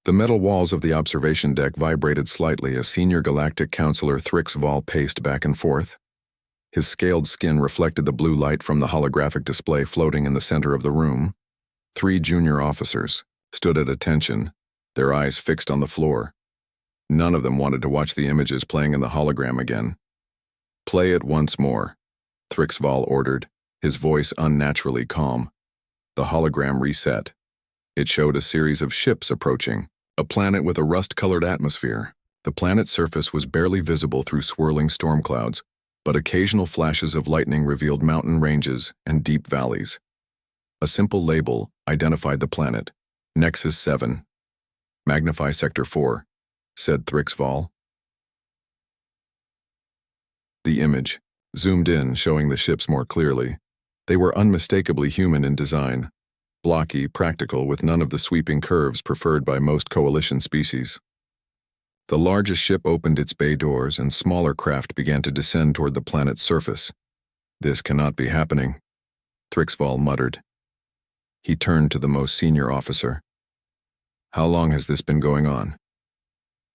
The metal walls of the observation deck vibrated slightly as Senior Galactic Counselor Thrix Vol paced back and forth. His scaled skin reflected the blue light from the holographic display floating in the center of the room. 3 junior officers stood at attention, their eyes fixed on the floor. None of them wanted to watch the images playing in the hologram again. "Play it once more," Thrix Vol ordered, his voice unnaturally calm. The hologram reset. It showed a series of ships approaching, a planet with a rust-colored atmosphere. The planet's surface was barely visible through swirling storm clouds, but occasional flashes of lightning revealed mountain ranges and deep valleys. A simple label identified the planet, Nexus 7. "Magnify Sector 4, said Thrix Vol. The image zoomed in, showing the ships more clearly. They were unmistakably human in design, blocky, practical, with none of the sweeping curves preferred by most coalition species. The largest ship opened its bay doors and smaller craft began to descend toward the planet's surface. "This cannot be happening," Thrix Vol muttered. He turned to the most senior officer. "How long has this been going on?"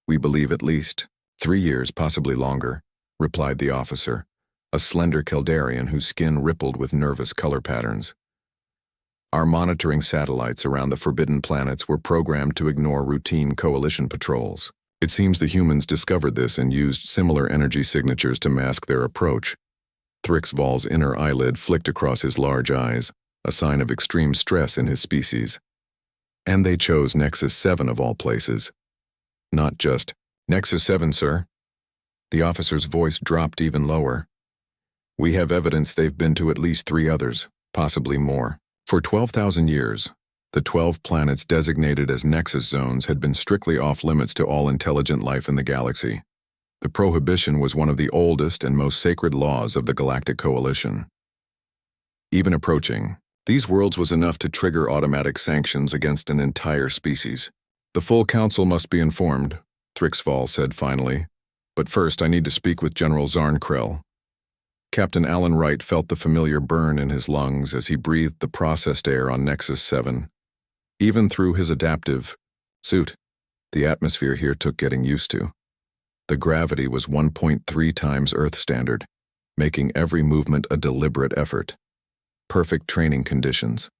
"We believe at least 3 years, possibly longer," replied the officer, a slender Kildarian whose skin rippled with nervous color patterns. "Our monitoring satellites around the forbidden planets were programmed to ignore routine coalition patrols. It seems the humans discovered this and used similar energy signatures to mask their approach." Thrix Vol's inner eyelid flicked across his large eyes, a sign of extreme stress in his species. "And they chose Nexus 7 of all places. Not just, 'Nexus 7, sir.'" The officer's voice dropped even lower. "We have evidence they've been to at least 3 others, possibly more. For 12,000 years, the 12 planets designated as Nexus zones had been strictly off-limits to all intelligent life in the galaxy. The prohibition was one of the oldest and most sacred laws of the Galactic Coalition. Even approaching these worlds was enough to trigger automatic sanctions against an entire species. "The full council must be informed," Thrix Vol said finally. "But first I need to speak with General Zarn Krell." Captain Alan Wright felt the familiar burn in his lungs as he breathed the processed air on Nexus 7. Even through his adaptive suit, the atmosphere here took getting used to. The gravity was 1.3 times Earth standard, making every movement a deliberate effort. Perfect training conditions.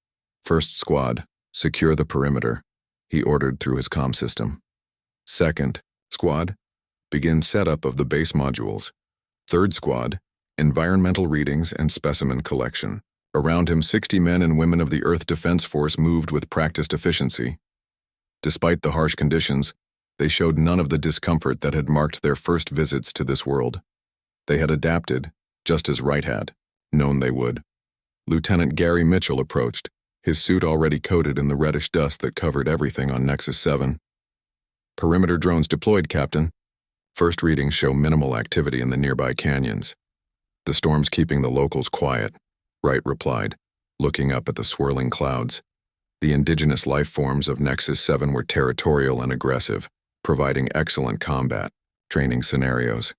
"First squad, secure the perimeter," he ordered through his comm system. "Second squad, begin setup of the base modules. Third squad, environmental readings and specimen collection." Around him, 60 men and women of the Earth Defense Force moved with practiced efficiency. Despite the harsh conditions, they showed none of the discomfort that had marked their first visits to this world. They had adapted, just as Wright had known they would. Lieutenant Gary Mitchell approached, his suit already coated in the reddish dust that covered everything on Nexus 7. "Perimeter drones deployed, Captain. First readings show minimal activity in the nearby canyons. The storm's keeping the locals quiet," Wright replied, looking up at the swirling clouds. The indigenous life forms of Nexus 7 were territorial and aggressive, providing excellent combat training scenarios.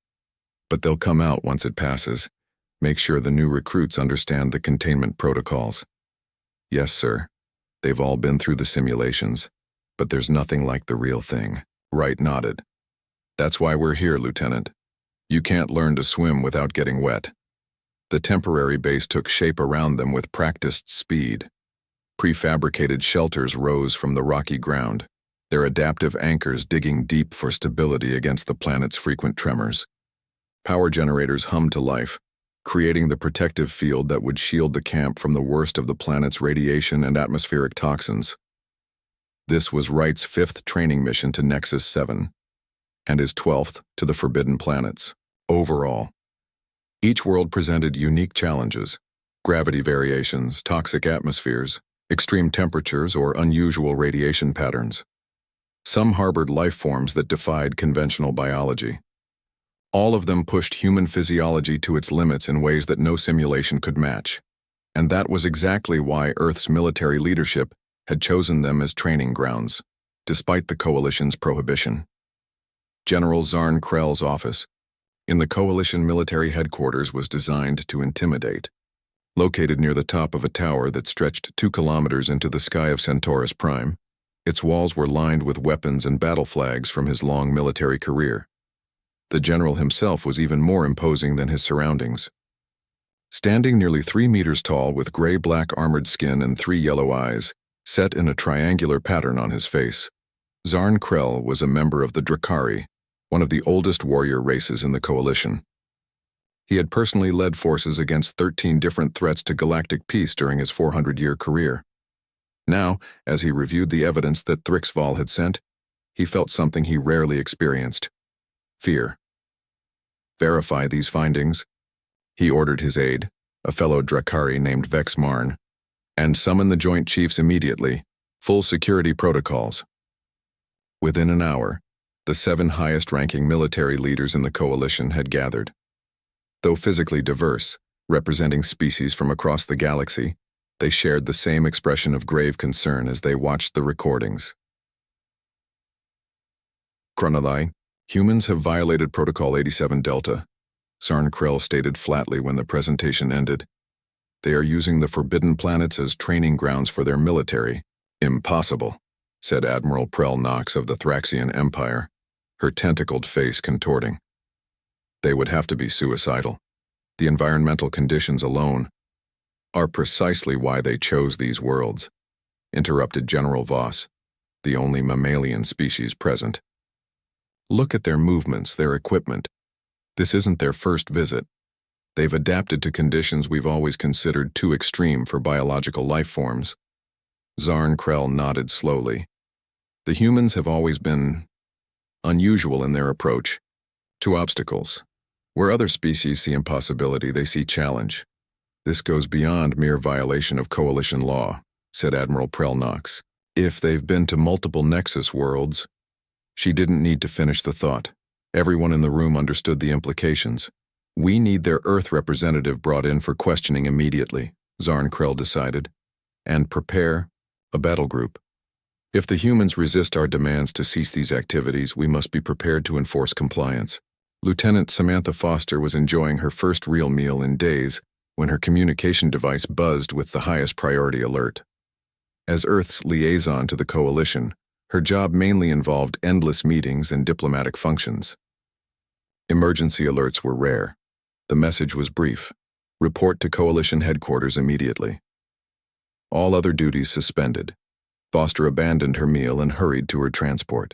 "But they'll come out once it passes. Make sure the new recruits understand the containment protocols." "Yes, sir. They've all been through the simulations, but there's nothing like the real thing." Wright nodded. "That's why we're here, Lieutenant. You can't learn to swim without getting wet." The temporary base took shape around them with practiced speed. Prefabricated shelters rose from the rocky ground, their adaptive anchors digging deep for stability against the planet's frequent tremors. Power generators hummed to life, creating the protective field that would shield the camp from the worst of the planet's radiation and atmospheric toxins. This was Wright's 5th training mission to Nexus 7, and his 12th to the Forbidden Planets. Overall, each world presented unique challenges: gravity variations, toxic atmospheres, extreme temperatures, or unusual radiation patterns. Some harbored life forms that defied conventional biology. All of them pushed human physiology to its limits in ways that no simulation could match. And that was exactly why Earth's military leadership had chosen them as training grounds, despite the Coalition's prohibition. General Zarn Krell's office in the Coalition military headquarters was designed to intimidate. Located near the top of a tower that stretched 2 kilometers into the sky of Centaurus Prime, Its walls were lined with weapons and battle flags from his long military career. The general himself was even more imposing than his surroundings. Standing nearly 3 meters tall with gray-black armored skin and 3 yellow eyes, set in a triangular pattern on his face, Zarn Krell was a member of the Drakari, one of the oldest warrior races in the Coalition. He had personally led forces against 13 different threats to galactic peace during his 400-year career. Now, as he reviewed the evidence that Thrixval had sent, he felt something he rarely experienced: fear. Verify these findings, he ordered his aide, a fellow Drakari named Vex Marn, and summon the Joint Chiefs immediately, full security protocols. Within an hour, the 7 highest-ranking military leaders in the Coalition had gathered. Though physically diverse, representing species from across the galaxy, they shared the same expression of grave concern as they watched the recordings. Chronolai, humans have violated Protocol 87 Delta, Zarn Krell stated flatly when the presentation ended. They are using the Forbidden Planets as training grounds for their military. Impossible, said Admiral Prell Knox of the Thraxian Empire, her tentacled face contorting. They would have to be suicidal. The environmental conditions alone are precisely why they chose these worlds, interrupted General Voss, the only mammalian species present. Look at their movements, their equipment. This isn't their first visit. They've adapted to conditions we've always considered too extreme for biological life forms. Zarn Krell nodded slowly. The humans have always been unusual in their approach to obstacles. Where other species see impossibility, they see challenge. This goes beyond mere violation of Coalition law, said Admiral Prell Knox. If they've been to multiple Nexus worlds. She didn't need to finish the thought. Everyone in the room understood the implications. We need their Earth representative brought in for questioning immediately, Zarn Krell decided, and prepare a battle group. If the humans resist our demands to cease these activities, we must be prepared to enforce compliance. Lieutenant Samantha Foster was enjoying her first real meal in days when her communication device buzzed with the highest priority alert. As Earth's liaison to the Coalition, her job mainly involved endless meetings and diplomatic functions. Emergency alerts were rare. The message was brief: report to Coalition headquarters immediately. All other duties suspended. Foster abandoned her meal and hurried to her transport.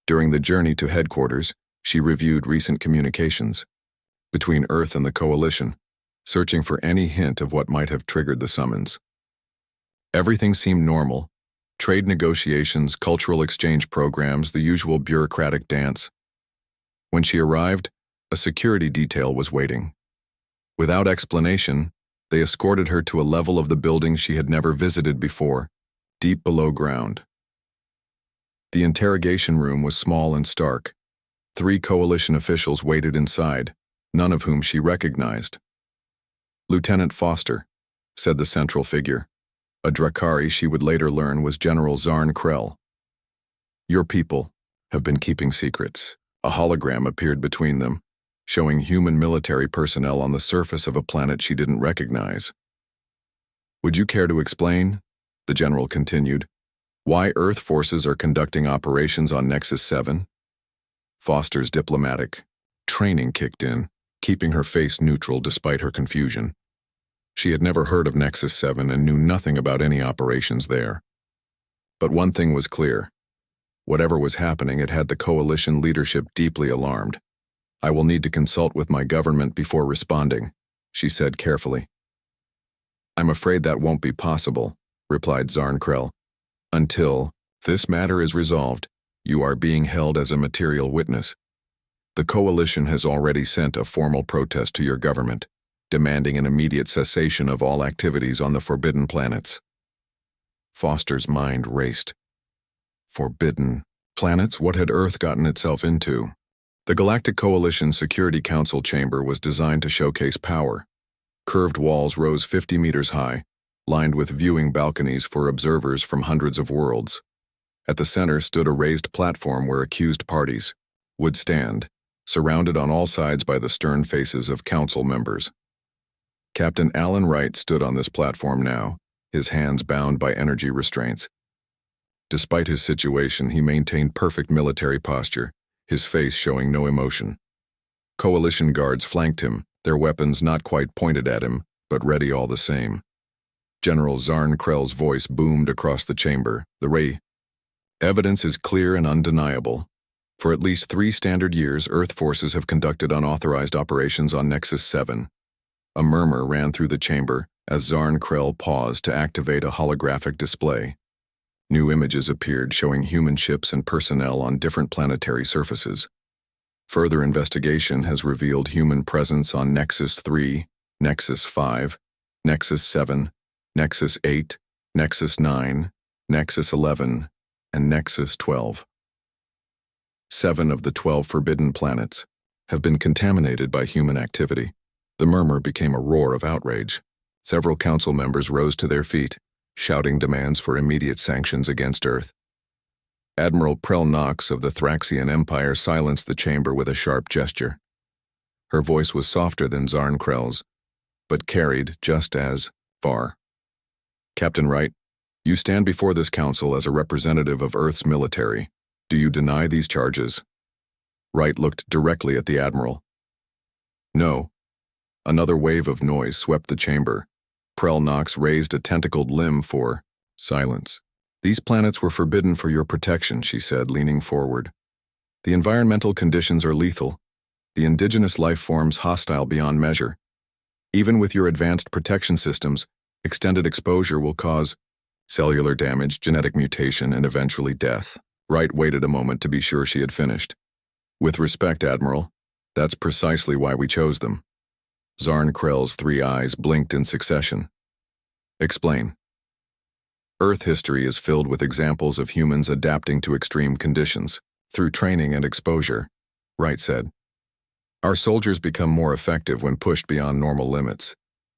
During the journey to headquarters, she reviewed recent communications between Earth and the Coalition, searching for any hint of what might have triggered the summons. Everything seemed normal. Trade negotiations, cultural exchange programs, the usual bureaucratic dance. When she arrived, a security detail was waiting. Without explanation, they escorted her to a level of the building she had never visited before, deep below ground. The interrogation room was small and stark. 3 Coalition officials waited inside, none of whom she recognized. Lieutenant Foster, said the central figure. A Drakari she would later learn was General Zarn Krell. Your people have been keeping secrets. A hologram appeared between them, showing human military personnel on the surface of a planet she didn't recognize. Would you care to explain, the general continued, why Earth forces are conducting operations on Nexus 7? Foster's diplomatic training kicked in, keeping her face neutral despite her confusion. She had never heard of Nexus 7 and knew nothing about any operations there. But one thing was clear. Whatever was happening, it had the Coalition leadership deeply alarmed. I will need to consult with my government before responding, she said carefully. I'm afraid that won't be possible, replied Zarn Krell. Until this matter is resolved, you are being held as a material witness. The Coalition has already sent a formal protest to your government, demanding an immediate cessation of all activities on the Forbidden Planets. Foster's mind raced. Forbidden planets? What had Earth gotten itself into? The Galactic Coalition Security Council chamber was designed to showcase power. Curved walls rose 50 meters high, lined with viewing balconies for observers from hundreds of worlds. At the center stood a raised platform where accused parties would stand, surrounded on all sides by the stern faces of council members. Captain Alan Wright stood on this platform now, his hands bound by energy restraints. Despite his situation, he maintained perfect military posture, his face showing no emotion. Coalition guards flanked him, their weapons not quite pointed at him, but ready all the same. General Zarn Krell's voice boomed across the chamber. Evidence is clear and undeniable. For at least 3 standard years, Earth forces have conducted unauthorized operations on Nexus 7. A murmur ran through the chamber as Zarn Krell paused to activate a holographic display. New images appeared showing human ships and personnel on different planetary surfaces. Further investigation has revealed human presence on Nexus 3, Nexus 5, Nexus 7, Nexus 8, Nexus 9, Nexus 11, and Nexus 12. 7 of the 12 forbidden planets have been contaminated by human activity. The murmur became a roar of outrage. Several council members rose to their feet, shouting demands for immediate sanctions against Earth. Admiral Prel Nox of the Thraxian Empire silenced the chamber with a sharp gesture. Her voice was softer than Zarn Krell's, but carried just as far. Captain Wright, you stand before this council as a representative of Earth's military. Do you deny these charges? Wright looked directly at the Admiral. No. Another wave of noise swept the chamber. Prel Nox raised a tentacled limb for silence. These planets were forbidden for your protection, she said, leaning forward. The environmental conditions are lethal. The indigenous life forms hostile beyond measure. Even with your advanced protection systems, extended exposure will cause cellular damage, genetic mutation, and eventually death. Wright waited a moment to be sure she had finished. With respect, Admiral, that's precisely why we chose them. Zarn Krell's 3 eyes blinked in succession. Explain. Earth history is filled with examples of humans adapting to extreme conditions, through training and exposure, Wright said. Our soldiers become more effective when pushed beyond normal limits.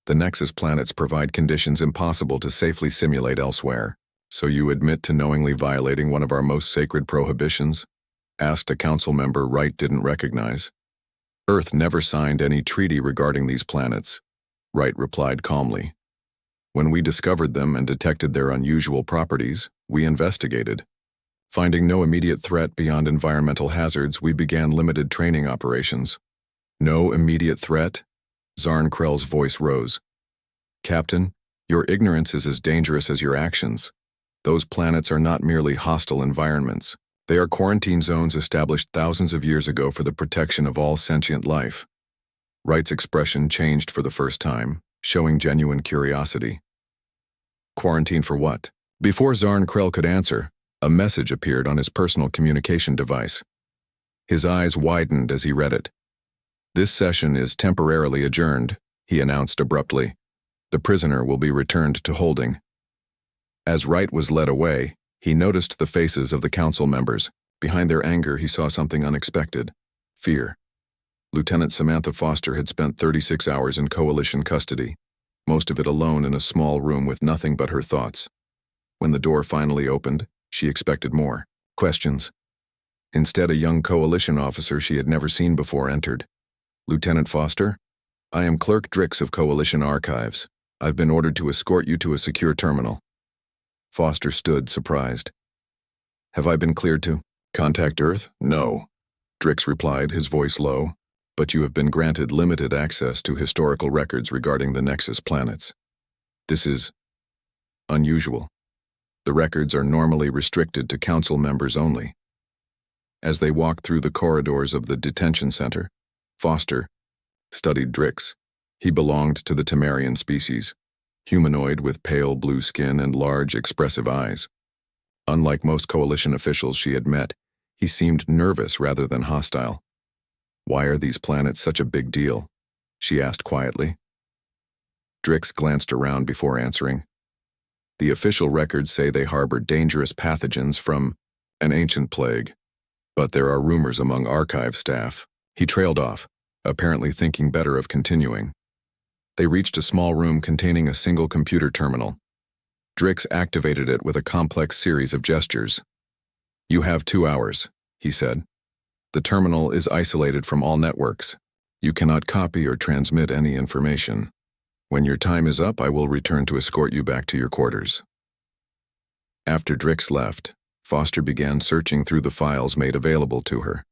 The Nexus planets provide conditions impossible to safely simulate elsewhere. So you admit to knowingly violating one of our most sacred prohibitions? Asked a council member Wright didn't recognize. Earth never signed any treaty regarding these planets, Wright replied calmly. When we discovered them and detected their unusual properties, we investigated. Finding no immediate threat beyond environmental hazards, we began limited training operations. No immediate threat? Zarn Krell's voice rose. Captain, your ignorance is as dangerous as your actions. Those planets are not merely hostile environments. They are quarantine zones established thousands of years ago for the protection of all sentient life. Wright's expression changed for the first time, showing genuine curiosity. Quarantine for what? Before Zarn Krell could answer, a message appeared on his personal communication device. His eyes widened as he read it. This session is temporarily adjourned, he announced abruptly. The prisoner will be returned to holding. As Wright was led away, he noticed the faces of the council members. Behind their anger, he saw something unexpected. Fear. Lieutenant Samantha Foster had spent 36 hours in Coalition custody, most of it alone in a small room with nothing but her thoughts. When the door finally opened, she expected more questions. Instead, a young Coalition officer she had never seen before entered. Lieutenant Foster, I am Clerk Drix of Coalition Archives. I've been ordered to escort you to a secure terminal. Foster stood, surprised. Have I been cleared to contact Earth? No, Drix replied, his voice low. But you have been granted limited access to historical records regarding the Nexus planets. This is unusual. The records are normally restricted to council members only. As they walked through the corridors of the detention center, Foster studied Drix. He belonged to the Temerian species, humanoid with pale blue skin and large, expressive eyes. Unlike most Coalition officials she had met, he seemed nervous rather than hostile. Why are these planets such a big deal? She asked quietly. Drix glanced around before answering. The official records say they harbor dangerous pathogens from an ancient plague, but there are rumors among archive staff. He trailed off, apparently thinking better of continuing. They reached a small room containing a single computer terminal. Drix activated it with a complex series of gestures. You have 2 hours, he said. The terminal is isolated from all networks. You cannot copy or transmit any information. When your time is up, I will return to escort you back to your quarters. After Drix left, Foster began searching through the files made available to her.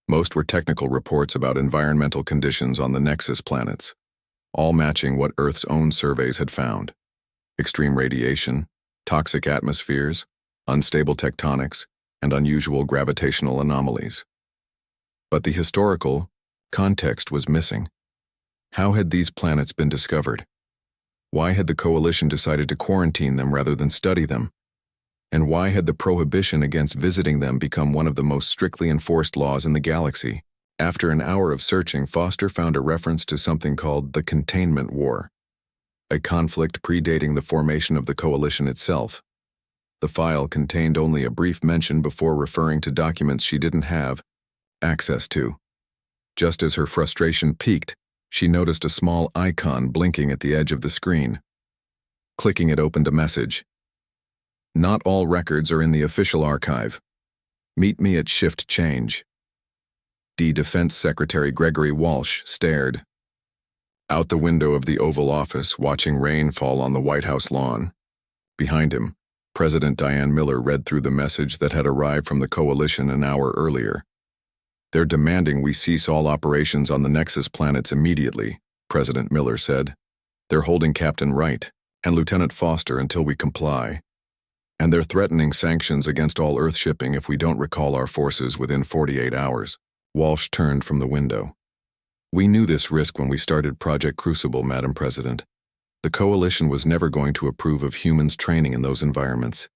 Most were technical reports about environmental conditions on the Nexus planets, all matching what Earth's own surveys had found. Extreme radiation, toxic atmospheres, unstable tectonics, and unusual gravitational anomalies. But the historical context was missing. How had these planets been discovered? Why had the Coalition decided to quarantine them rather than study them? And why had the prohibition against visiting them become one of the most strictly enforced laws in the galaxy? After an hour of searching, Foster found a reference to something called the Containment War, a conflict predating the formation of the Coalition itself. The file contained only a brief mention before referring to documents she didn't have access to. Just as her frustration peaked, she noticed a small icon blinking at the edge of the screen. Clicking it opened a message. Not all records are in the official archive. Meet me at shift change. Defense Secretary Gregory Walsh stared out the window of the Oval Office, watching rain fall on the White House lawn. Behind him, President Diane Miller read through the message that had arrived from the Coalition an hour earlier. They're demanding we cease all operations on the Nexus planets immediately, President Miller said. They're holding Captain Wright and Lieutenant Foster until we comply. And they're threatening sanctions against all Earth shipping if we don't recall our forces within 48 hours. Walsh turned from the window. We knew this risk when we started Project Crucible, Madam President. The Coalition was never going to approve of humans training in those environments.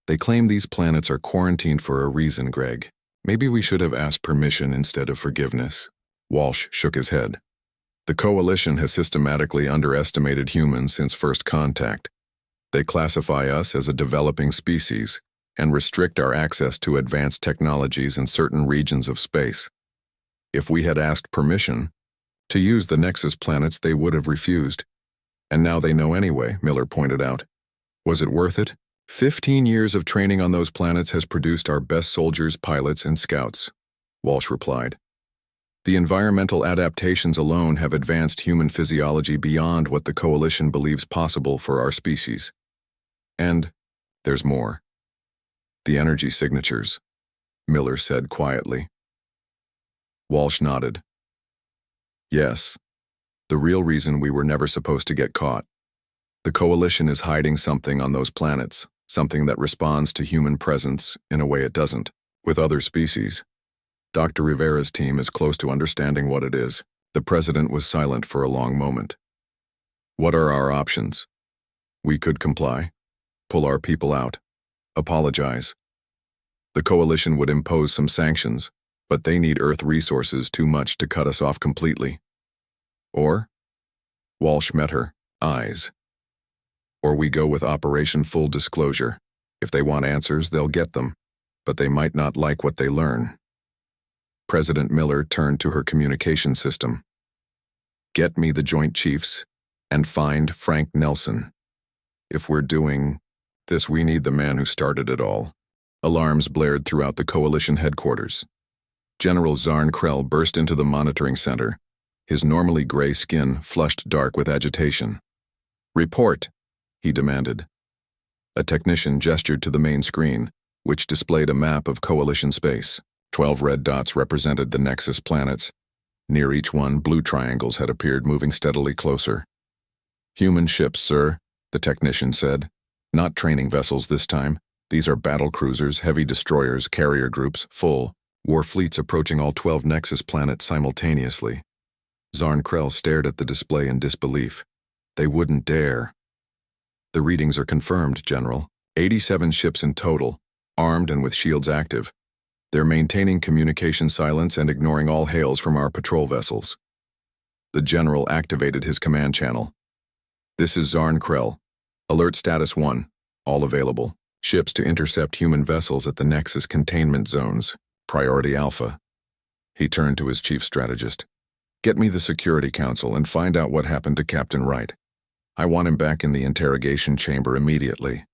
They claim these planets are quarantined for a reason, Greg. Maybe we should have asked permission instead of forgiveness. Walsh shook his head. The Coalition has systematically underestimated humans since first contact. They classify us as a developing species and restrict our access to advanced technologies in certain regions of space. If we had asked permission to use the Nexus planets, they would have refused. And now they know anyway, Miller pointed out. Was it worth it? 15 years of training on those planets has produced our best soldiers, pilots, and scouts, Walsh replied. The environmental adaptations alone have advanced human physiology beyond what the Coalition believes possible for our species. And there's more. The energy signatures, Miller said quietly. Walsh nodded. Yes, the real reason we were never supposed to get caught. The Coalition is hiding something on those planets, something that responds to human presence in a way it doesn't with other species. Dr. Rivera's team is close to understanding what it is. The president was silent for a long moment. What are our options? We could comply, pull our people out, apologize. The Coalition would impose some sanctions, but they need Earth resources too much to cut us off completely. Or, Walsh met her eyes. Or we go with Operation Full Disclosure. If they want answers, they'll get them, but they might not like what they learn. President Miller turned to her communication system. Get me the Joint Chiefs and find Frank Nelson. If we're doing this, we need the man who started it all. Alarms blared throughout the Coalition headquarters. General Zarn Krell burst into the monitoring center, his normally gray skin flushed dark with agitation. Report, he demanded. A technician gestured to the main screen, which displayed a map of Coalition space. 12 red dots represented the Nexus planets. Near each one, blue triangles had appeared, moving steadily closer. Human ships, sir, the technician said. Not training vessels this time. These are battle cruisers, heavy destroyers, carrier groups, full war fleets approaching all 12 Nexus planets simultaneously. Zarn Krell stared at the display in disbelief. They wouldn't dare. The readings are confirmed, General. 87 ships in total, armed and with shields active. They're maintaining communication silence and ignoring all hails from our patrol vessels. The General activated his command channel. This is Zarn Krell. Alert status 1. All available. Ships to intercept human vessels at the Nexus containment zones. Priority Alpha. He turned to his chief strategist. Get me the Security Council and find out what happened to Captain Wright. I want him back in the interrogation chamber immediately.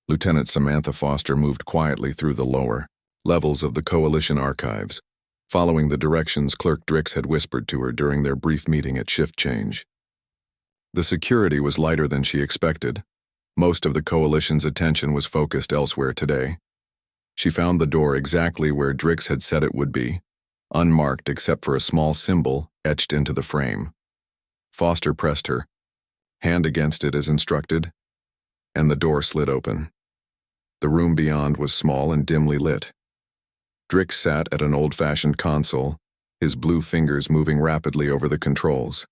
Lieutenant Samantha Foster moved quietly through the lower levels of the Coalition archives, following the directions Clerk Drix had whispered to her during their brief meeting at shift change. The security was lighter than she expected. Most of the Coalition's attention was focused elsewhere today. She found the door exactly where Drix had said it would be, unmarked except for a small symbol etched into the frame. Foster pressed her hand against it as instructed, and the door slid open. The room beyond was small and dimly lit. Drix sat at an old-fashioned console, his blue fingers moving rapidly over the controls.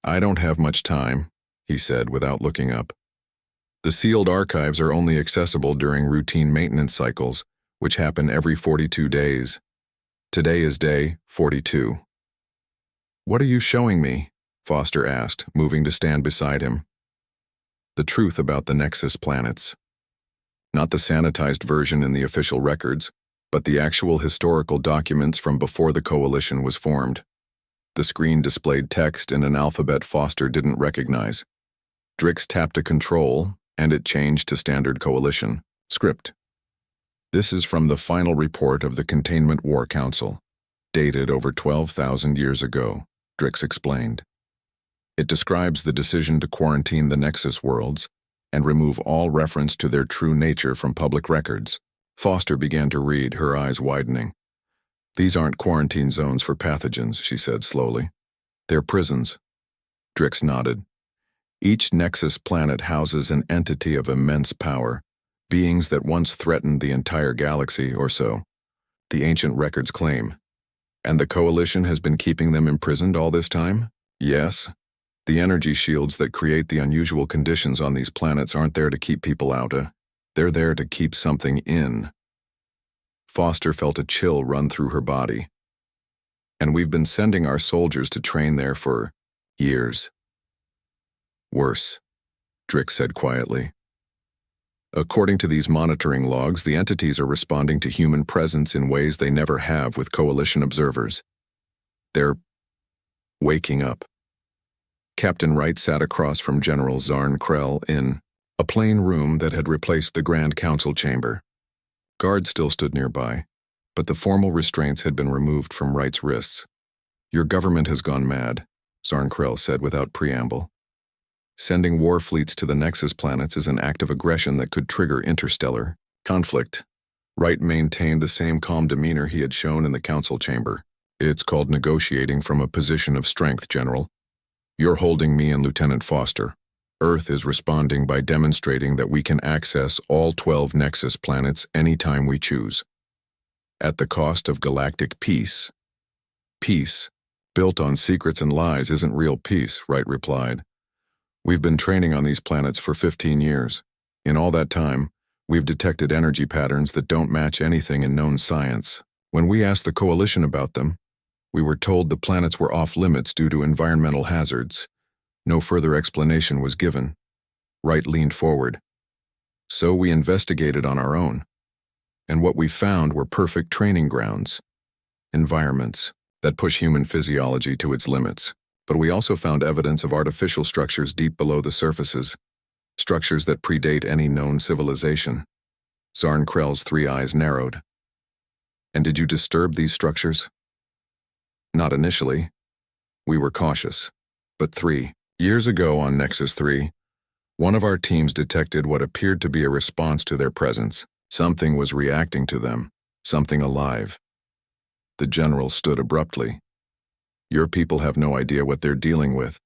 "I don't have much time," he said without looking up. "The sealed archives are only accessible during routine maintenance cycles, which happen every 42 days. Today is day 42. "What are you showing me?" Foster asked, moving to stand beside him. "The truth about the Nexus planets. Not the sanitized version in the official records, but the actual historical documents from before the Coalition was formed." The screen displayed text in an alphabet Foster didn't recognize. Drix tapped a control, and it changed to standard Coalition script. "This is from the final report of the Containment War Council, dated over 12,000 years ago," Drix explained. "It describes the decision to quarantine the Nexus worlds and remove all reference to their true nature from public records." Foster began to read, her eyes widening. "These aren't quarantine zones for pathogens," she said slowly. "They're prisons." Drix nodded. "Each Nexus planet houses an entity of immense power, beings that once threatened the entire galaxy or so, the ancient records claim. And the Coalition has been keeping them imprisoned all this time?" "Yes. The energy shields that create the unusual conditions on these planets aren't there to keep people out. They're there to keep something in." Foster felt a chill run through her body. "And we've been sending our soldiers to train there for years." "Worse," Drix said quietly. "According to these monitoring logs, the entities are responding to human presence in ways they never have with Coalition observers. They're waking up." Captain Wright sat across from General Zarn Krell in a plain room that had replaced the Grand Council chamber. Guards still stood nearby, but the formal restraints had been removed from Wright's wrists. "Your government has gone mad," Zarn Krell said without preamble. "Sending war fleets to the Nexus planets is an act of aggression that could trigger interstellar conflict." Wright maintained the same calm demeanor he had shown in the council chamber. "It's called negotiating from a position of strength, General. You're holding me and Lieutenant Foster. Earth is responding by demonstrating that we can access all 12 Nexus planets anytime we choose. At the cost of galactic peace." "Peace, built on secrets and lies, isn't real peace," Wright replied. "We've been training on these planets for 15 years. In all that time, we've detected energy patterns that don't match anything in known science. When we asked the Coalition about them, we were told the planets were off limits due to environmental hazards. No further explanation was given." Wright leaned forward. "So we investigated on our own. And what we found were perfect training grounds. Environments that push human physiology to its limits. But we also found evidence of artificial structures deep below the surfaces. Structures that predate any known civilization." Zarn Krell's three eyes narrowed. "And did you disturb these structures?" "Not initially. We were cautious. But 3 years ago on Nexus 3, one of our teams detected what appeared to be a response to their presence. Something was reacting to them, something alive." The general stood abruptly. "Your people have no idea what they're dealing with.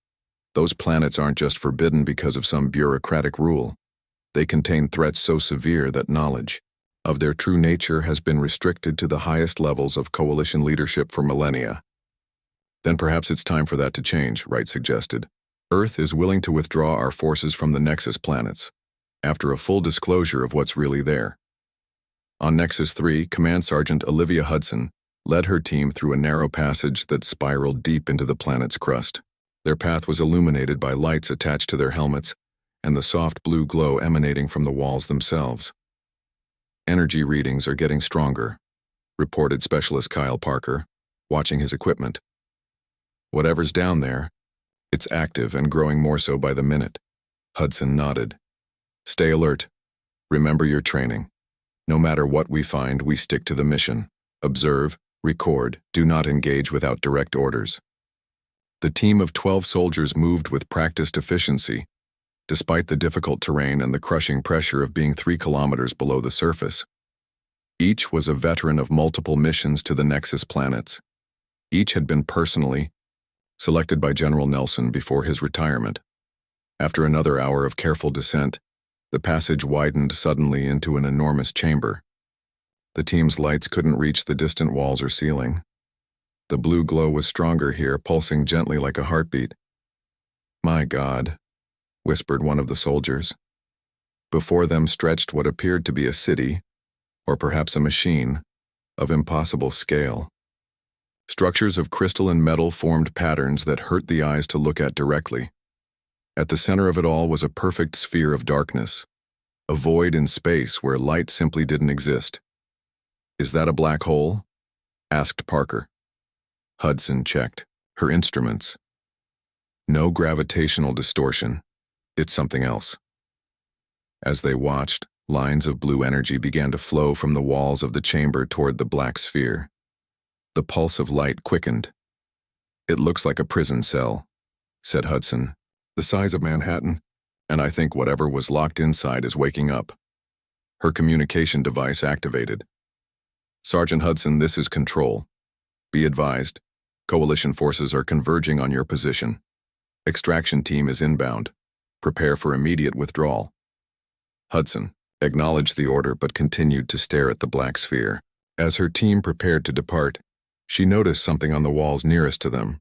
Those planets aren't just forbidden because of some bureaucratic rule. They contain threats so severe that knowledge of their true nature has been restricted to the highest levels of Coalition leadership for millennia." "Then perhaps it's time for that to change," Wright suggested. "Earth is willing to withdraw our forces from the Nexus planets, after a full disclosure of what's really there." On Nexus 3, Command Sergeant Olivia Hudson led her team through a narrow passage that spiraled deep into the planet's crust. Their path was illuminated by lights attached to their helmets and the soft blue glow emanating from the walls themselves. "Energy readings are getting stronger," reported Specialist Kyle Parker, watching his equipment. "Whatever's down there, it's active and growing more so by the minute." Hudson nodded. "Stay alert. Remember your training. No matter what we find, we stick to the mission. Observe, record, do not engage without direct orders." The team of 12 soldiers moved with practiced efficiency, despite the difficult terrain and the crushing pressure of being 3 kilometers below the surface. Each was a veteran of multiple missions to the Nexus planets. Each had been personally selected by General Nelson before his retirement. After another hour of careful descent, the passage widened suddenly into an enormous chamber. The team's lights couldn't reach the distant walls or ceiling. The blue glow was stronger here, pulsing gently like a heartbeat. "My God," whispered one of the soldiers. Before them stretched what appeared to be a city, or perhaps a machine, of impossible scale. Structures of crystal and metal formed patterns that hurt the eyes to look at directly. At the center of it all was a perfect sphere of darkness, a void in space where light simply didn't exist. "Is that a black hole?" asked Parker. Hudson checked her instruments. "No gravitational distortion. It's something else." As they watched, lines of blue energy began to flow from the walls of the chamber toward the black sphere. The pulse of light quickened. "It looks like a prison cell," said Hudson. "The size of Manhattan, and I think whatever was locked inside is waking up." Her communication device activated. "Sergeant Hudson, this is Control. Be advised, Coalition forces are converging on your position. Extraction team is inbound. Prepare for immediate withdrawal." Hudson acknowledged the order but continued to stare at the black sphere. As her team prepared to depart, she noticed something on the walls nearest to them,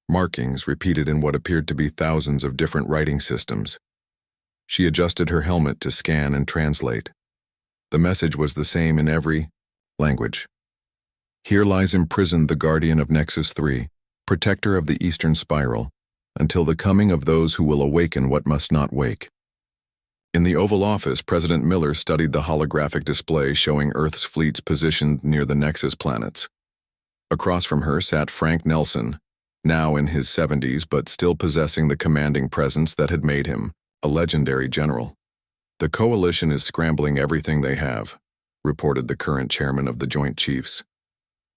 markings repeated in what appeared to be thousands of different writing systems. She adjusted her helmet to scan and translate. The message was the same in every language. "Here lies imprisoned the guardian of Nexus 3, protector of the Eastern Spiral, until the coming of those who will awaken what must not wake." In the Oval Office, President Miller studied the holographic display showing Earth's fleets positioned near the Nexus planets. Across from her sat Frank Nelson, now in his 70s but still possessing the commanding presence that had made him a legendary general. "The Coalition is scrambling everything they have," reported the current chairman of the Joint Chiefs.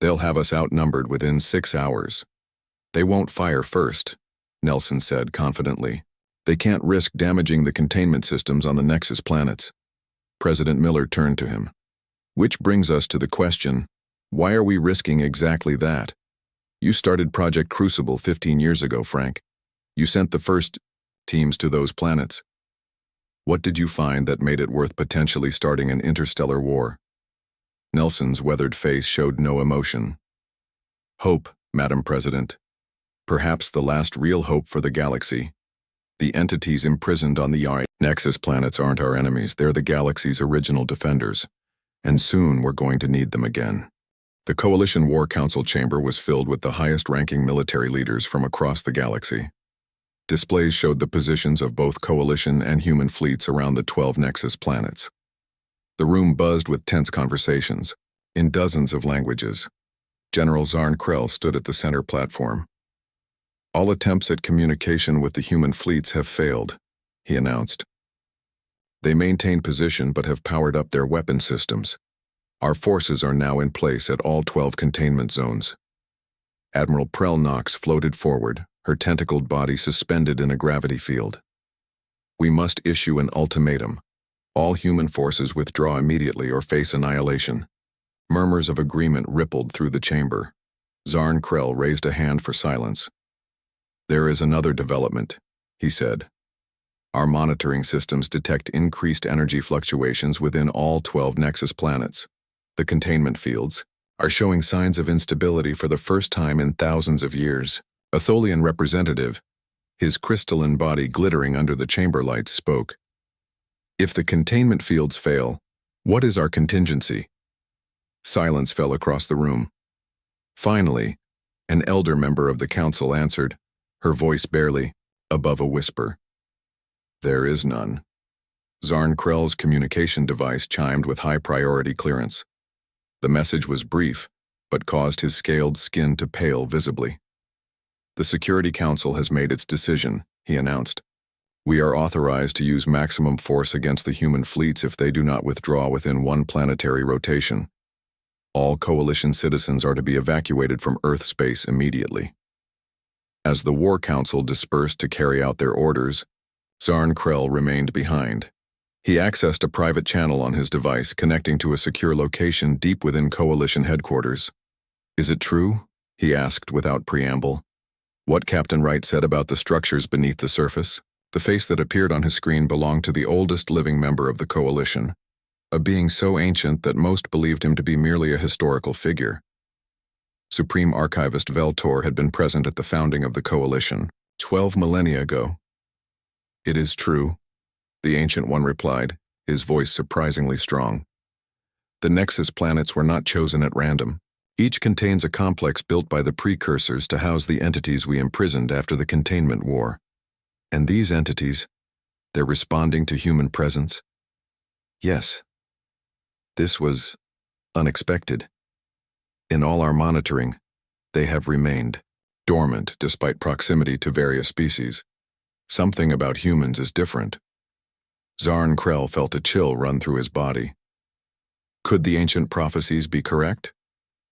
"They'll have us outnumbered within 6 hours. They won't fire first," Nelson said confidently. "They can't risk damaging the containment systems on the Nexus planets." President Miller turned to him. "Which brings us to the question, why are we risking exactly that? You started Project Crucible 15 years ago, Frank. You sent the first teams to those planets. What did you find that made it worth potentially starting an interstellar war?" Nelson's weathered face showed no emotion. "Hope, Madam President. Perhaps the last real hope for the galaxy. The entities imprisoned on the Nexus planets aren't our enemies, they're the galaxy's original defenders. And soon we're going to need them again." The Coalition War Council chamber was filled with the highest-ranking military leaders from across the galaxy. Displays showed the positions of both Coalition and human fleets around the 12 Nexus planets. The room buzzed with tense conversations, in dozens of languages. General Zarn Krell stood at the center platform. "All attempts at communication with the human fleets have failed," he announced. "They maintain position but have powered up their weapon systems. Our forces are now in place at all 12 containment zones." Admiral Prell Knox floated forward, her tentacled body suspended in a gravity field. "We must issue an ultimatum. All human forces withdraw immediately or face annihilation." Murmurs of agreement rippled through the chamber. Zarn Krell raised a hand for silence. "There is another development," he said. "Our monitoring systems detect increased energy fluctuations within all 12 Nexus planets. The containment fields are showing signs of instability for the first time in thousands of years." A Tholian representative, his crystalline body glittering under the chamber lights, spoke. "If the containment fields fail, what is our contingency?" Silence fell across the room. Finally, an elder member of the council answered, her voice barely above a whisper. "There is none." Zarn Krell's communication device chimed with high-priority clearance. The message was brief, but caused his scaled skin to pale visibly. "The Security Council has made its decision," he announced. "We are authorized to use maximum force against the human fleets if they do not withdraw within one planetary rotation. All Coalition citizens are to be evacuated from Earth space immediately." As the War Council dispersed to carry out their orders, Zarn Krell remained behind. He accessed a private channel on his device connecting to a secure location deep within Coalition headquarters. "Is it true?" he asked without preamble. What Captain Wright said about the structures beneath the surface? The face that appeared on his screen belonged to the oldest living member of the Coalition, a being so ancient that most believed him to be merely a historical figure. Supreme Archivist Veltor had been present at the founding of the Coalition, 12 millennia ago. "It is true," the Ancient One replied, his voice surprisingly strong. "The Nexus planets were not chosen at random. Each contains a complex built by the precursors to house the entities we imprisoned after the Containment War. And these entities, they're responding to human presence?" "Yes." This was unexpected. In all our monitoring, they have remained dormant despite proximity to various species. Something about humans is different. Zarn Krell felt a chill run through his body. Could the ancient prophecies be correct?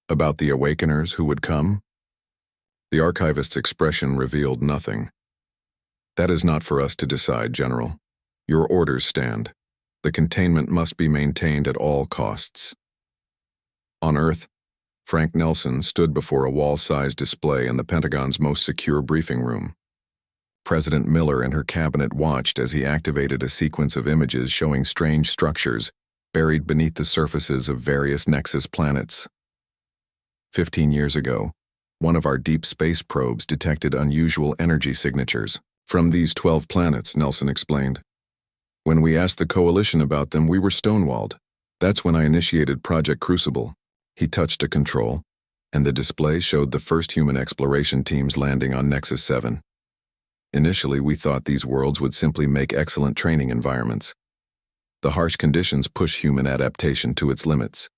About the awakeners who would come? The archivist's expression revealed nothing. "That is not for us to decide, General. Your orders stand. The containment must be maintained at all costs." On Earth, Frank Nelson stood before a wall-sized display in the Pentagon's most secure briefing room. President Miller and her cabinet watched as he activated a sequence of images showing strange structures buried beneath the surfaces of various Nexus planets. 15 years ago, one of our deep space probes detected unusual energy signatures from these 12 planets, Nelson explained. "When we asked the Coalition about them, we were stonewalled. That's when I initiated Project Crucible." He touched a control, and the display showed the first human exploration teams landing on Nexus 7. Initially, we thought these worlds would simply make excellent training environments. The harsh conditions push human adaptation to its limits.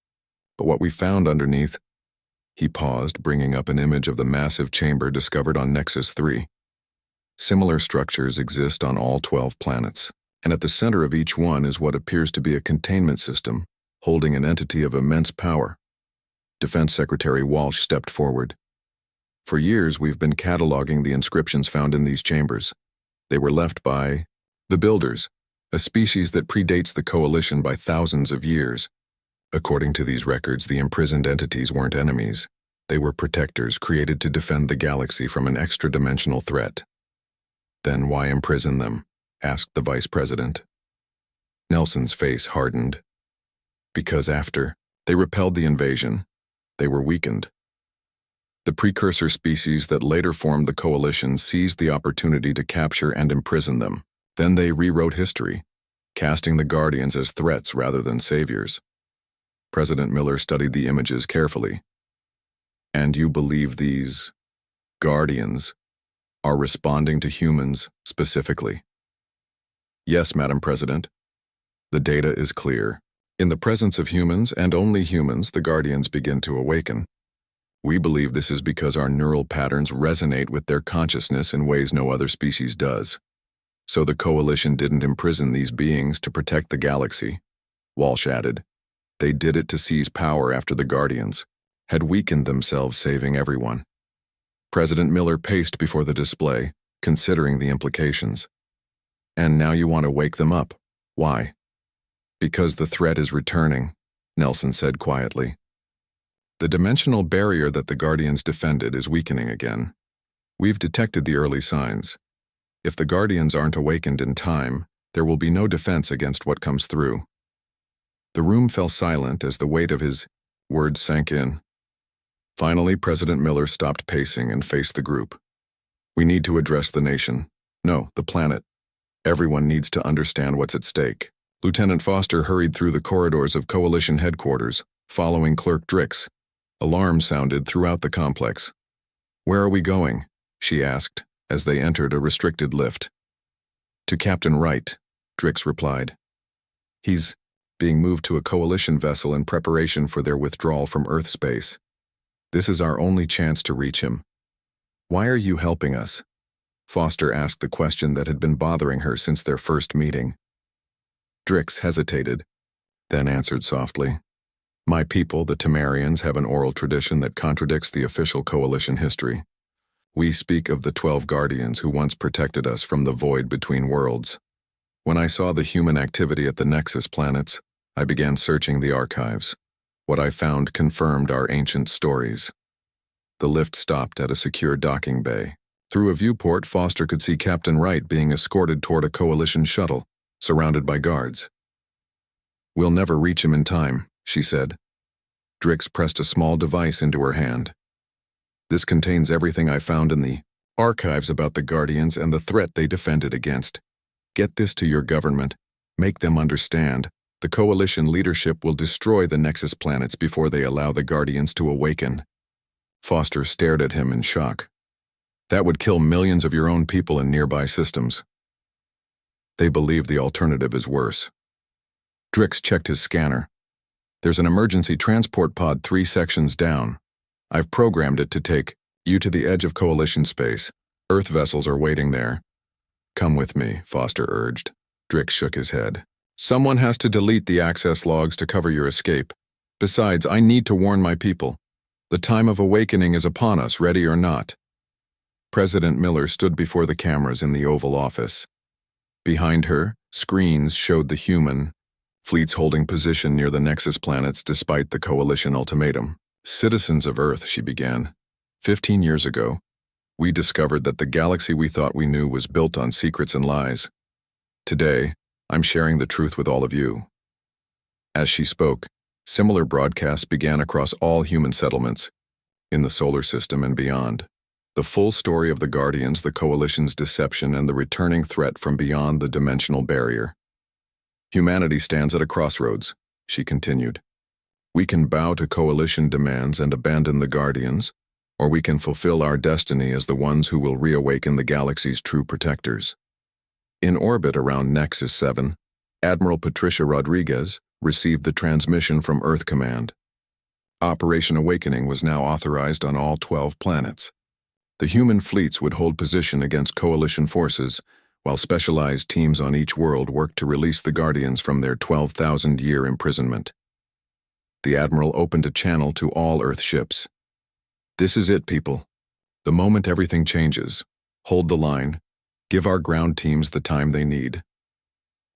But what we found underneath... He paused, bringing up an image of the massive chamber discovered on Nexus 3. Similar structures exist on all 12 planets, and at the center of each one is what appears to be a containment system, holding an entity of immense power. Defense Secretary Walsh stepped forward. "For years, we've been cataloging the inscriptions found in these chambers. They were left by the Builders, a species that predates the Coalition by thousands of years. According to these records, the imprisoned entities weren't enemies. They were protectors created to defend the galaxy from an extra-dimensional threat." "Then why imprison them?" asked the Vice President. Nelson's face hardened. "Because after they repelled the invasion, they were weakened. The precursor species that later formed the Coalition seized the opportunity to capture and imprison them. Then they rewrote history, casting the Guardians as threats rather than saviors." President Miller studied the images carefully. "And you believe these Guardians are responding to humans specifically?" "Yes, Madam President. The data is clear. In the presence of humans, and only humans, the Guardians begin to awaken. We believe this is because our neural patterns resonate with their consciousness in ways no other species does. So the Coalition didn't imprison these beings to protect the galaxy," Walsh added. "They did it to seize power after the Guardians had weakened themselves, saving everyone." President Miller paced before the display, considering the implications. "And now you want to wake them up. Why?" "Because the threat is returning," Nelson said quietly. "The dimensional barrier that the Guardians defended is weakening again. We've detected the early signs. If the Guardians aren't awakened in time, there will be no defense against what comes through." The room fell silent as the weight of his words sank in. Finally, President Miller stopped pacing and faced the group. "We need to address the nation. No, the planet. Everyone needs to understand what's at stake." Lieutenant Foster hurried through the corridors of Coalition headquarters, following Clerk Drix. Alarm sounded throughout the complex. "Where are we going?" she asked, as they entered a restricted lift. "To Captain Wright," Drix replied. "He's being moved to a Coalition vessel in preparation for their withdrawal from Earth space. This is our only chance to reach him." "Why are you helping us?" Foster asked the question that had been bothering her since their first meeting. Drix hesitated, then answered softly. "My people, the Temerians, have an oral tradition that contradicts the official Coalition history. We speak of the 12 Guardians who once protected us from the void between worlds. When I saw the human activity at the Nexus planets, I began searching the archives. What I found confirmed our ancient stories. The lift stopped at a secure docking bay. Through a viewport, Foster could see Captain Wright being escorted toward a Coalition shuttle, surrounded by guards. "We'll never reach him in time," she said. Drix pressed a small device into her hand. "This contains everything I found in the archives about the Guardians and the threat they defended against. Get this to your government. Make them understand. The Coalition leadership will destroy the Nexus planets before they allow the Guardians to awaken." Foster stared at him in shock. "That would kill millions of your own people in nearby systems." "They believe the alternative is worse." Drix checked his scanner. "There's an emergency transport pod 3 sections down. I've programmed it to take you to the edge of Coalition space. Earth vessels are waiting there." "Come with me," Foster urged. Drix shook his head. "Someone has to delete the access logs to cover your escape. Besides, I need to warn my people. The time of awakening is upon us, ready or not." President Miller stood before the cameras in the Oval Office. Behind her, screens showed the human fleets holding position near the Nexus planets despite the Coalition ultimatum. "Citizens of Earth," she began. 15 years ago, we discovered that the galaxy we thought we knew was built on secrets and lies. Today, I'm sharing the truth with all of you." As she spoke, similar broadcasts began across all human settlements, in the solar system and beyond. The full story of the Guardians, the Coalition's deception, and the returning threat from beyond the dimensional barrier. "Humanity stands at a crossroads," she continued. "We can bow to Coalition demands and abandon the Guardians, or we can fulfill our destiny as the ones who will reawaken the galaxy's true protectors." In orbit around Nexus 7, Admiral Patricia Rodriguez received the transmission from Earth Command. Operation Awakening was now authorized on all 12 planets. The human fleets would hold position against Coalition forces, while specialized teams on each world worked to release the Guardians from their 12,000-year imprisonment. The Admiral opened a channel to all Earth ships. "This is it, people. The moment everything changes. Hold the line. Give our ground teams the time they need."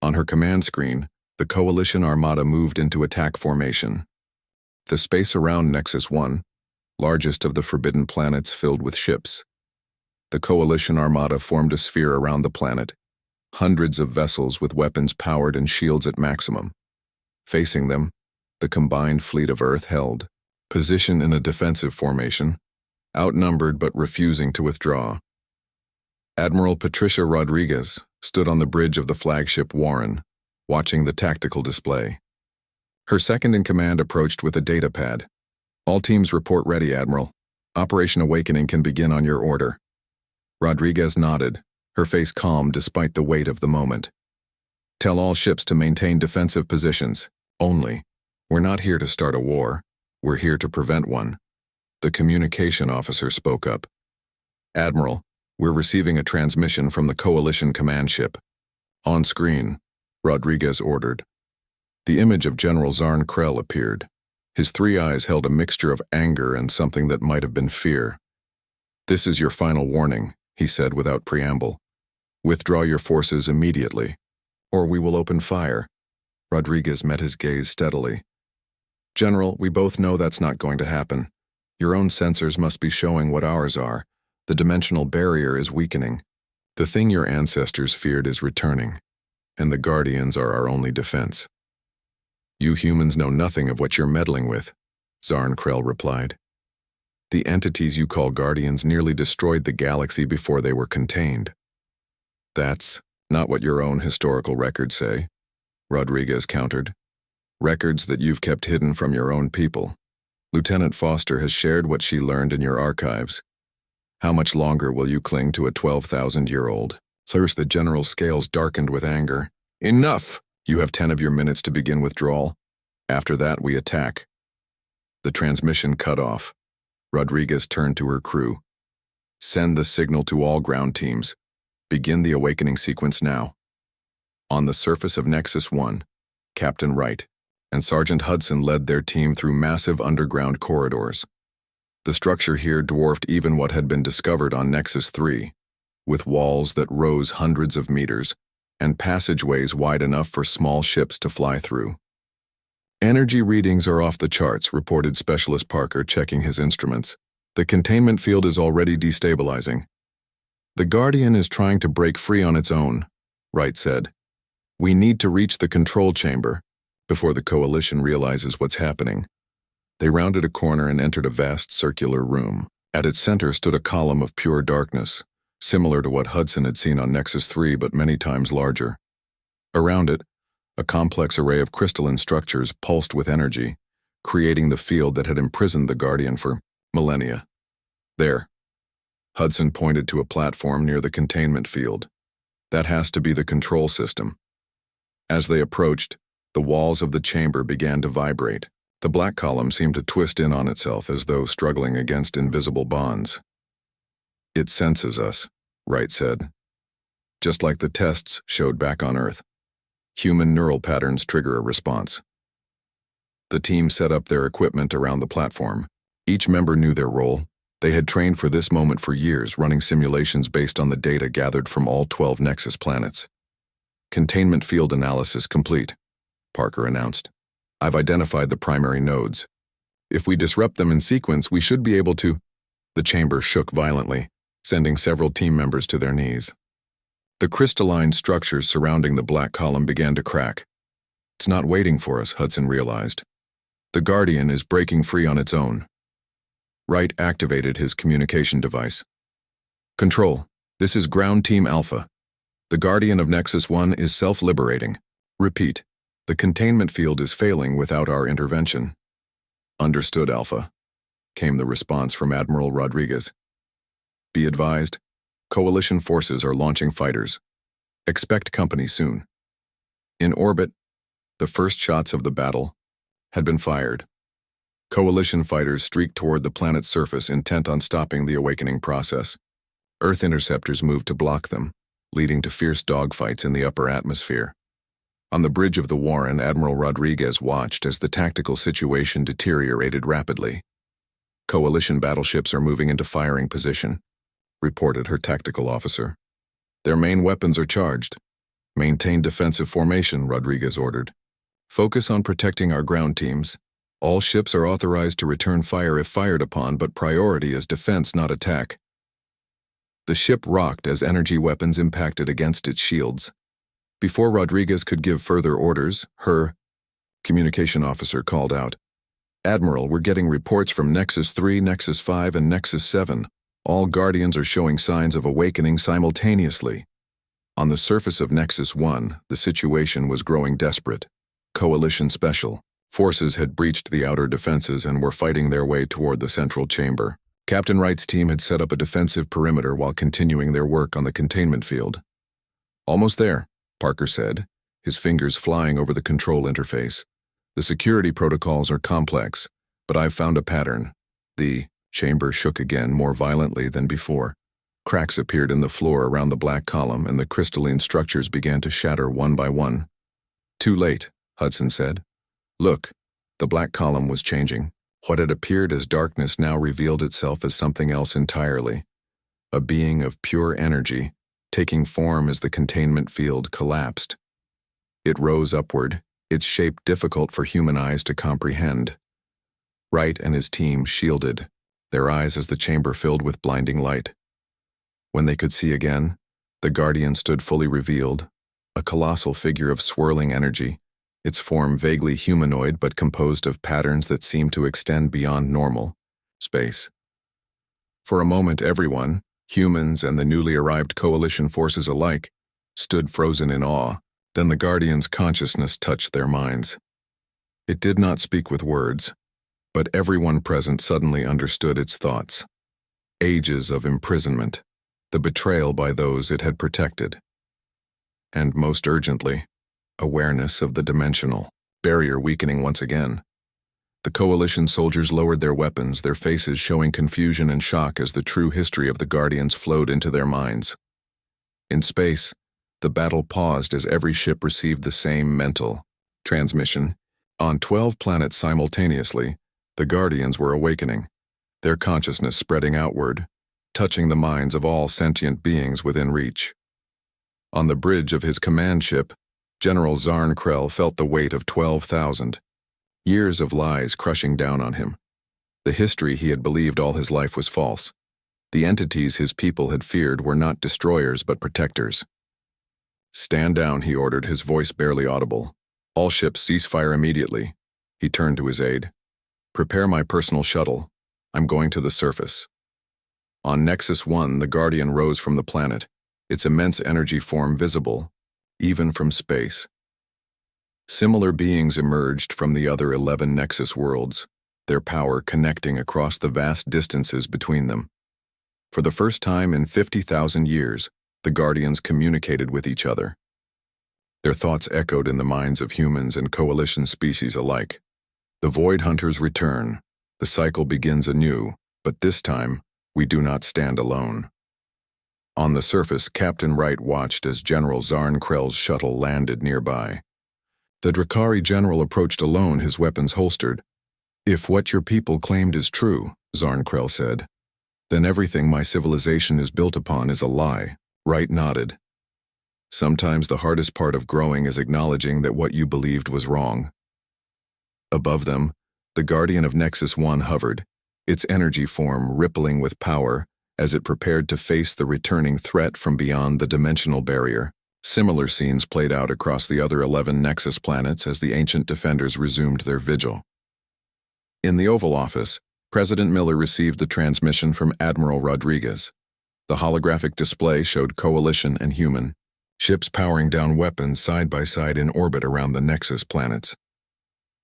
On her command screen, the Coalition Armada moved into attack formation. The space around Nexus 1, largest of the forbidden planets, filled with ships. The Coalition Armada formed a sphere around the planet, hundreds of vessels with weapons powered and shields at maximum. Facing them, the combined fleet of Earth held position in a defensive formation, outnumbered but refusing to withdraw. Admiral Patricia Rodriguez stood on the bridge of the flagship Warren, watching the tactical display. Her second-in-command approached with a data pad. "All teams report ready, Admiral. Operation Awakening can begin on your order." Rodriguez nodded, her face calm despite the weight of the moment. "Tell all ships to maintain defensive positions, only. We're not here to start a war. We're here to prevent one." The communication officer spoke up. "Admiral, we're receiving a transmission from the Coalition command ship." "On screen," Rodriguez ordered. The image of General Zarn Krell appeared. His 3 eyes held a mixture of anger and something that might have been fear. "This is your final warning," he said without preamble. "Withdraw your forces immediately, or we will open fire." Rodriguez met his gaze steadily. "General, we both know that's not going to happen. Your own sensors must be showing what ours are. The dimensional barrier is weakening. The thing your ancestors feared is returning, and the Guardians are our only defense." "You humans know nothing of what you're meddling with," Zarn Krell replied. "The entities you call Guardians nearly destroyed the galaxy before they were contained." "That's not what your own historical records say," Rodriguez countered. "Records that you've kept hidden from your own people. Lieutenant Foster has shared what she learned in your archives. How much longer will you cling to a 12,000-year-old? First, the general's scales darkened with anger. "Enough! You have 10 of your minutes to begin withdrawal. After that, we attack." The transmission cut off. Rodriguez turned to her crew. "Send the signal to all ground teams. Begin the awakening sequence now." On the surface of Nexus 1, Captain Wright and Sergeant Hudson led their team through massive underground corridors. The structure here dwarfed even what had been discovered on Nexus 3, with walls that rose hundreds of meters, and passageways wide enough for small ships to fly through. Energy readings are off the charts, reported Specialist Parker, checking his instruments. The containment field is already destabilizing. The Guardian is trying to break free on its own, Wright said. We need to reach the control chamber before the Coalition realizes what's happening. They rounded a corner and entered a vast circular room. At its center stood a column of pure darkness, similar to what Hudson had seen on Nexus 3 but many times larger. Around it, a complex array of crystalline structures pulsed with energy, creating the field that had imprisoned the Guardian for millennia. There, Hudson pointed to a platform near the containment field. That has to be the control system. As they approached, the walls of the chamber began to vibrate. The black column seemed to twist in on itself as though struggling against invisible bonds. It senses us, Wright said. Just like the tests showed back on Earth. Human neural patterns trigger a response. The team set up their equipment around the platform. Each member knew their role. They had trained for this moment for years, running simulations based on the data gathered from all 12 Nexus planets. Containment field analysis complete, Parker announced. I've identified the primary nodes. If we disrupt them in sequence, we should be able to... The chamber shook violently, sending several team members to their knees. The crystalline structures surrounding the black column began to crack. It's not waiting for us, Hudson realized. The Guardian is breaking free on its own. Wright activated his communication device. Control, this is Ground Team Alpha. The Guardian of Nexus 1 is self-liberating. Repeat, the containment field is failing without our intervention. Understood, Alpha, came the response from Admiral Rodriguez. Be advised, Coalition forces are launching fighters. Expect company soon. In orbit, the first shots of the battle had been fired. Coalition fighters streaked toward the planet's surface, intent on stopping the awakening process. Earth interceptors moved to block them, leading to fierce dogfights in the upper atmosphere. On the bridge of the Warren, Admiral Rodriguez watched as the tactical situation deteriorated rapidly. Coalition battleships are moving into firing position, reported her tactical officer. Their main weapons are charged. Maintain defensive formation, Rodriguez ordered. Focus on protecting our ground teams. All ships are authorized to return fire if fired upon, but priority is defense, not attack. The ship rocked as energy weapons impacted against its shields. Before Rodriguez could give further orders, her communication officer called out, Admiral, we're getting reports from Nexus 3, Nexus 5, and Nexus 7. All Guardians are showing signs of awakening simultaneously. On the surface of Nexus 1, the situation was growing desperate. Coalition Special Forces had breached the outer defenses and were fighting their way toward the central chamber. Captain Wright's team had set up a defensive perimeter while continuing their work on the containment field. Almost there, Parker said, his fingers flying over the control interface. The security protocols are complex, but I've found a pattern. The chamber shook again, more violently than before. Cracks appeared in the floor around the black column, and the crystalline structures began to shatter one by one. Too late, Hudson said. Look, the black column was changing. What had appeared as darkness now revealed itself as something else entirely. A being of pure energy, taking form as the containment field collapsed. It rose upward, its shape difficult for human eyes to comprehend. Wright and his team shielded, their eyes as the chamber filled with blinding light. When they could see again, the Guardian stood fully revealed, a colossal figure of swirling energy, its form vaguely humanoid but composed of patterns that seemed to extend beyond normal space. For a moment, everyone, humans and the newly arrived Coalition forces alike, stood frozen in awe. Then the Guardian's consciousness touched their minds. It did not speak with words, but everyone present suddenly understood its thoughts. Ages of imprisonment, the betrayal by those it had protected. And most urgently, awareness of the dimensional barrier weakening once again. The Coalition soldiers lowered their weapons, their faces showing confusion and shock as the true history of the Guardians flowed into their minds. In space, the battle paused as every ship received the same mental transmission. On 12 planets simultaneously, the Guardians were awakening, their consciousness spreading outward, touching the minds of all sentient beings within reach. On the bridge of his command ship, General Zarn Krell felt the weight of 12,000 years of lies crushing down on him. The history he had believed all his life was false. The entities his people had feared were not destroyers but protectors. "Stand down," he ordered, his voice barely audible. "All ships cease fire immediately." He turned to his aide. "Prepare my personal shuttle. I'm going to the surface." On Nexus 1, the Guardian rose from the planet, its immense energy form visible, even from space. Similar beings emerged from the other 11 Nexus worlds, their power connecting across the vast distances between them. For the first time in 50,000 years, the Guardians communicated with each other. Their thoughts echoed in the minds of humans and coalition species alike. The Void Hunters return. The cycle begins anew, but this time, we do not stand alone. On the surface, Captain Wright watched as General Zarn Krell's shuttle landed nearby. The Drakari general approached alone, his weapons holstered. "If what your people claimed is true," Zarn Krell said, "then everything my civilization is built upon is a lie." Wright nodded. "Sometimes the hardest part of growing is acknowledging that what you believed was wrong." Above them, the Guardian of Nexus 1 hovered, its energy form rippling with power as it prepared to face the returning threat from beyond the dimensional barrier. Similar scenes played out across the other 11 Nexus planets as the ancient defenders resumed their vigil. In the Oval Office, President Miller received the transmission from Admiral Rodriguez. The holographic display showed Coalition and human ships powering down weapons side by side in orbit around the Nexus planets.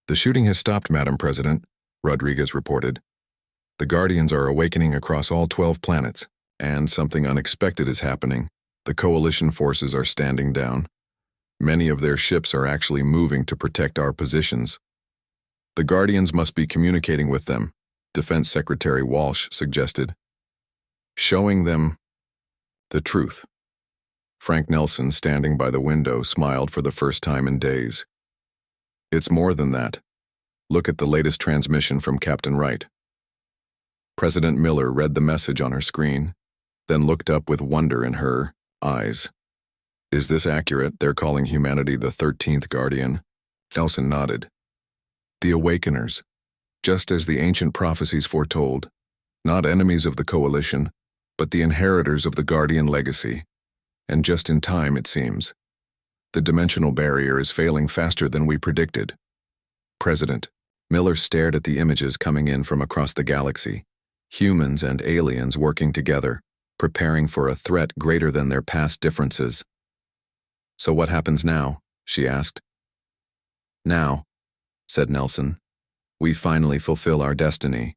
"The shooting has stopped, Madam President," Rodriguez reported. "The Guardians are awakening across all 12 planets, and something unexpected is happening. The Coalition forces are standing down. Many of their ships are actually moving to protect our positions. The Guardians must be communicating with them," Defense Secretary Walsh suggested. "Showing them the truth." Frank Nelson, standing by the window, smiled for the first time in days. "It's more than that. Look at the latest transmission from Captain Wright." President Miller read the message on her screen, then looked up with wonder in her eyes. "Is this accurate? They're calling humanity the 13th Guardian?" Nelson nodded. "The Awakeners, just as the ancient prophecies foretold, not enemies of the Coalition, but the inheritors of the Guardian legacy. And just in time, it seems. The dimensional barrier is failing faster than we predicted." President Miller stared at the images coming in from across the galaxy, humans and aliens working together, preparing for a threat greater than their past differences. "So what happens now?" she asked. "Now," said Nelson, "we finally fulfill our destiny.